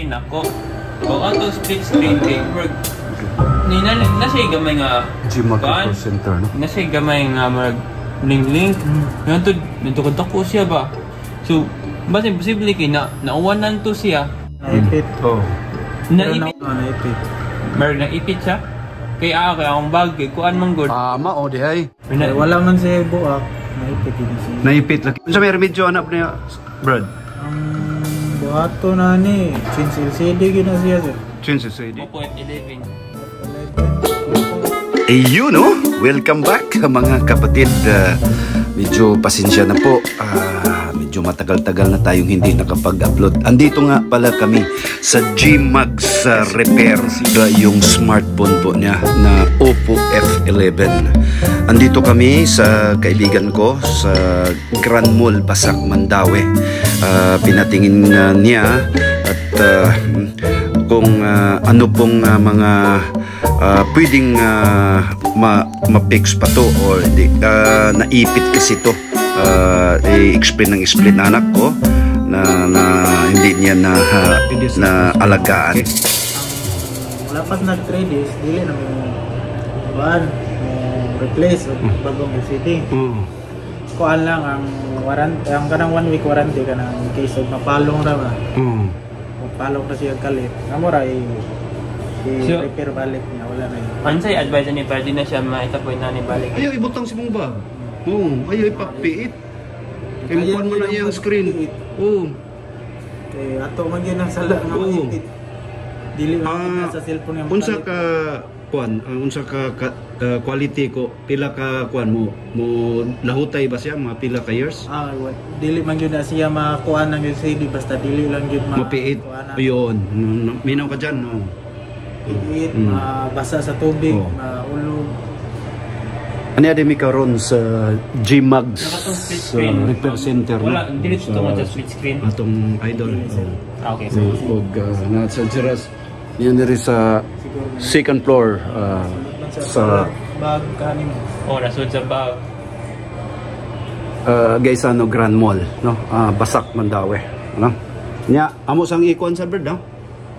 screen ako. Kung auto split screen kay work. Nasa gamay nga Gmag call center, no? Nasa gamay nga mag link. Nito ko siya ba? So, basta imposible kay nauwanan to siya. Naipit. Oh. Naipit. Naipit. Meron naipit siya. Kaya akong bag kay kuan man good. Mao di ay. Wala man siya buak. Naipit din siya. Naipit lagi. Unsa may remedyo anak niya, Brad? Buhato na ni. Since LCD gina siya sir. Change CD. 4.11. Ayun, no? Welcome back mga kapatid. Medyo pasensya na po. Medyo matagal-tagal na tayong hindi nakapag-upload. Andito nga pala kami sa Gmag repair. Yung smartphone po niya na Oppo F11. Andito kami sa kaibigan ko sa Grand Mall, Basak, Mandaue. Pinatingin niya at kung ano pong mga pwedeng ma-fix pa to or hindi. Naipit kasi to. I-explain ng explain anak ko na hindi niya na alagaan. Wala pas nag-3 days, dili na mo replace o bagong LCD. Kuan lang ang warranty, ang kanang 1 week warranty kanang in case of mapalong ra ba. Mapalong na siya kalit. Amo ra i-repair balik niya, wala na yun. Ansay advice ni para di na siya maitapoy na ni balik. Ayaw ibutang si mong bag. Ayaw ipapiit. Kaya mukuhan mo na iyang screen. Kaya ato man yun ang sala nga maipit. Dili man sa cellphone yung unsa ka kuan, unsa ka quality ko, pila ka kuan mo lahutay ba siya mga pila ka years? Dili man yun na siya makuha ng LCD basta dili lang yun mapiit. Ayun, minaw ka dyan, no? Piit, mabasa sa tubig, maulog. Ano yan mi karon sa Gmag repair center, no? Wala, hindi ito mo sa split screen. Atong idol. Okay. Nasa Jiras, yan rin sa second floor sa bag kanin. Nasud sa bag. guys, Grand Mall, no? Basak, Mandaue, no? Nya, amo sang ikuan sa bird, no?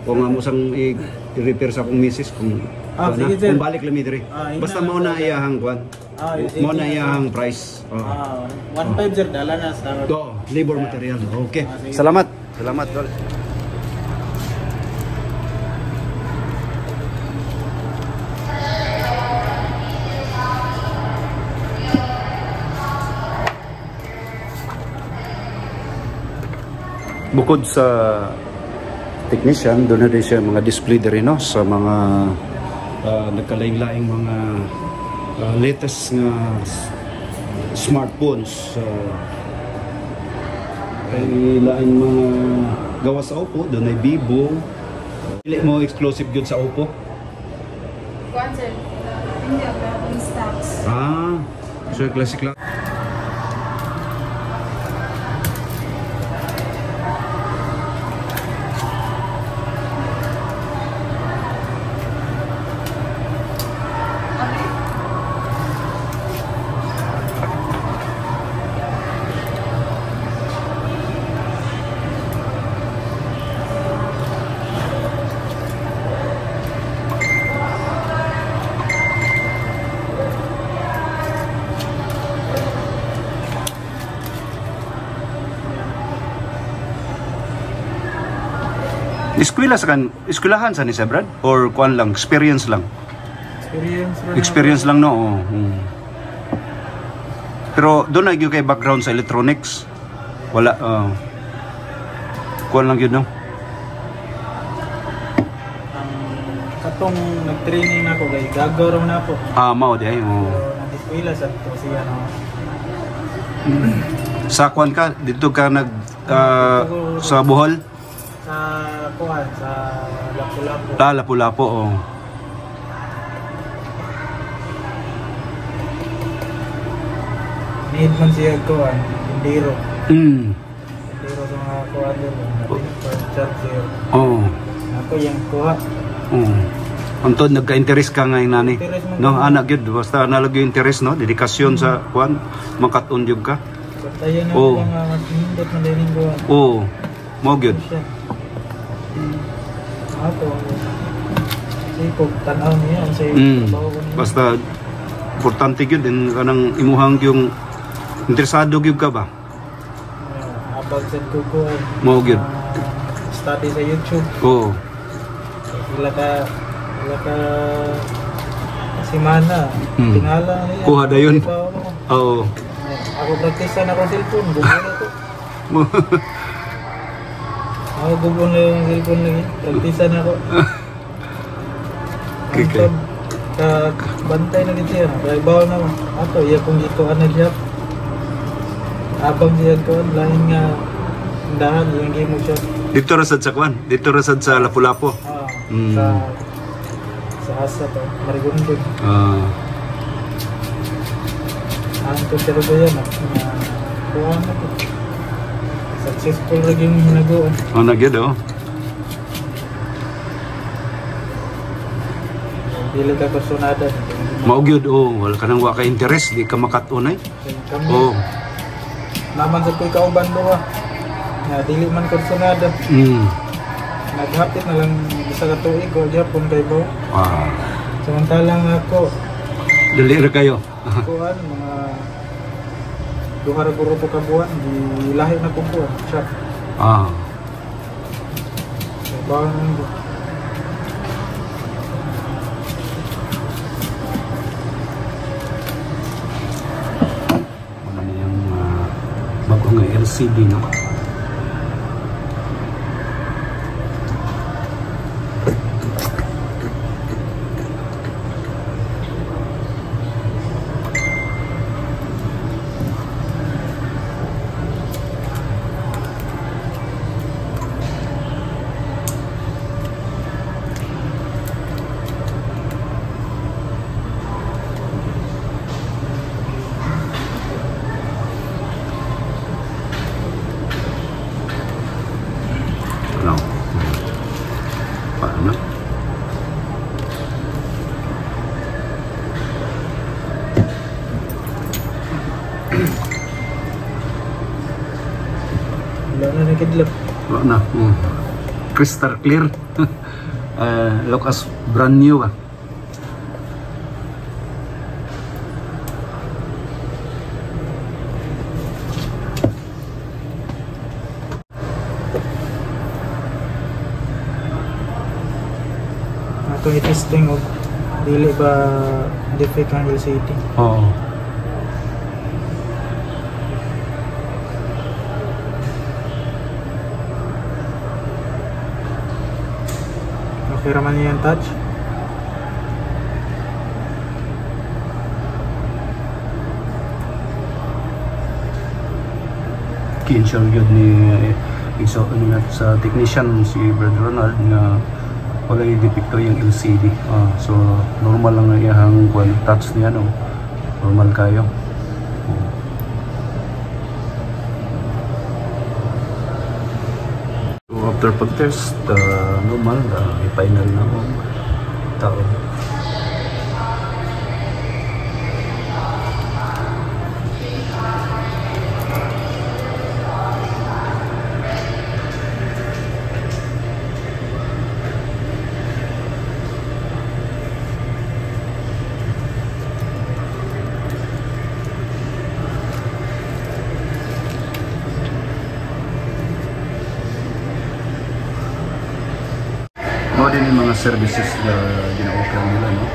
Kung amo sang i-repair sa akong misis kung kung balik lami diri. Basta mo na iyahang kuan. Mo na iyahang price. 1.5 sir dala na sa labor material. Okay. Salamat. Salamat, Dol. Bukod sa technician, doon na rin siya mga display din, no? Sa mga nagkalaing-laing mga latest nga smartphones. Ay laing mga gawa sa Oppo, doon ay Vivo. Pili mo exclusive good sa Oppo? Sir, hindi ako in stocks. So classic lang. Eskwelahan sa ni Brad? Or kuan lang, experience lang? Experience lang, no? Pero doon na yung kay background sa electronics? Wala, kuan lang yun, no? Katong nag-training na ako, guys, gagawin na po. Mao di ay, Nag-eskwela sa to siya, no? Sa kuan ka, dito ka sa Bohol? Sa kuhan, sa Lapu-Lapu. Lapu-Lapu, Need man siya kuhan, Indiro. Indiro sa mga kuhan din. First chat siya. Ako yung kuhan. Antod, nagka-interest ka ngayon, nani? No, anak yun, basta nalagyo interest, no? Dedikasyon sa kuhan, makaton yun ka. Tayo na mga mas hindot na din kuhan. Mo good. Ato. Sikog, tanaw niya. Sa trabaho ko niya. Basta, importante yun din kanang imuhang yung interesado yun ka ba? Abag sa ko Mao gyud. study sa YouTube. Oo. Wala ka simana. Tingala niya. Kuha na yun. Oo. Ako practice na akong cellphone. Gubo na to. Ako gubo na yung cellphone lagi. Practice na ako. Okay. Bantay na din siya. Kaya bawal naman. Ato, iya kong gituan na siya. Abang siya ko, lain nga dahan, yung game mo siya. Dito rasad sa kwan? Dito rasad sa Lapu-Lapu? Sa asa to, Marigondon. Ang to siya rin yan, kuha na to. Successful rin yung hinaguan. Nagyod oh. Dili ka personada. Maugyod oh, wala ka nang waka interest, di ka makatunay. Oh. Naman sa ko'y kauban doon na dili man personada. Naghapit na lang isa ka tuig o Japon kay Bo. Samantalang ako Dali ra kayo. kuhan mga duha ra grupo ka buwan di lahi na kong buwan siya. Bawal nang bago nga LCD no. Paano? wala na nakidlap. Wala na. Crystal clear. Look as brand new ah. Ato i-testing og dili ba defect ang LCD. Oo. Okay raman niya yung touch. Kinshal yun ni sa technician si Brother Ronald na wala yung depekto yung LCD. So normal lang na iyang touch niya no. Normal kayo. So after pag-test, normal, i-final na ako tao. Mga din yung mga services na gina-offer nila, no?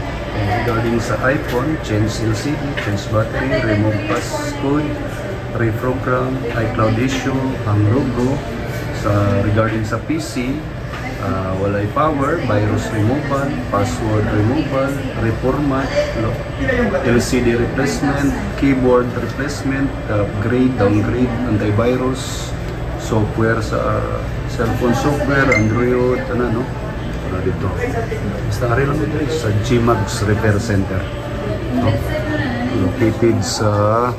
Regarding sa iPhone, change LCD, change battery, remove passcode, reprogram, iCloud issue, ang logo. Regarding sa PC, walay power, virus removal, password removal, reformat, LCD replacement, keyboard replacement, upgrade, downgrade, antivirus, software sa cellphone software, Android, no? Dito. Basta ari lang dito sa GMAX Repair Center. Located sa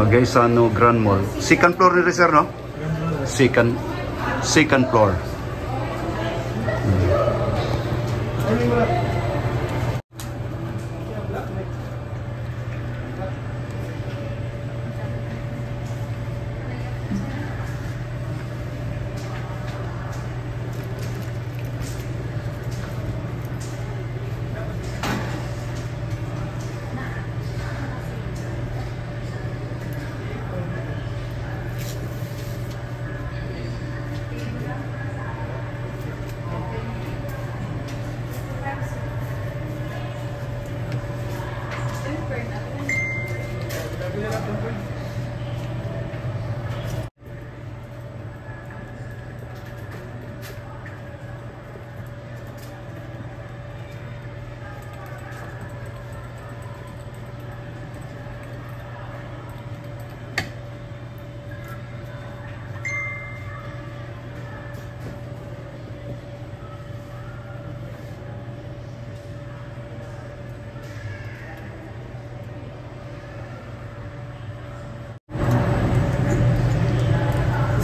Gaisano Grand Mall. Second floor ni sir, no? Second floor.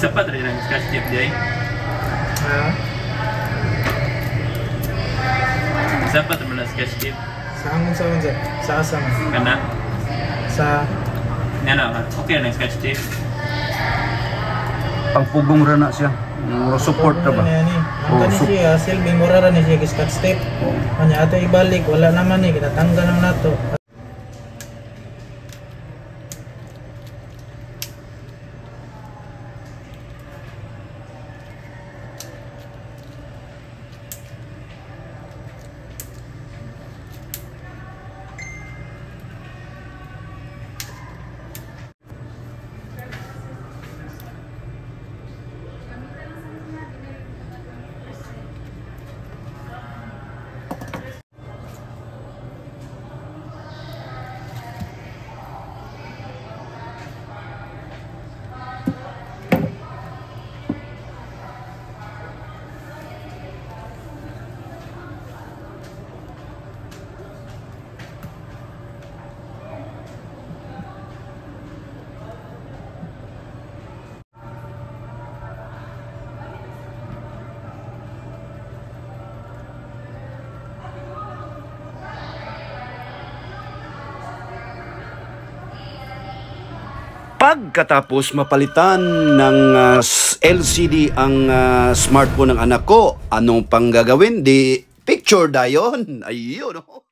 Sapat rin ang scotch tape day. Ha? Sapat naman ang scotch tape. Sa angon sa sa asa man. Kana? Sa Yan na, okay na ang scotch tape. Ang pugong ra na siya. Support ra ba? Ang kani siya, silbi mura ra ni siya scotch tape. Kanya ato ibalik, wala naman ni kinatanggal ng nato. Pagkatapos mapalitan ng LCD ang smartphone ng anak ko, anong pang gagawin? Di picture dayon. Ayun.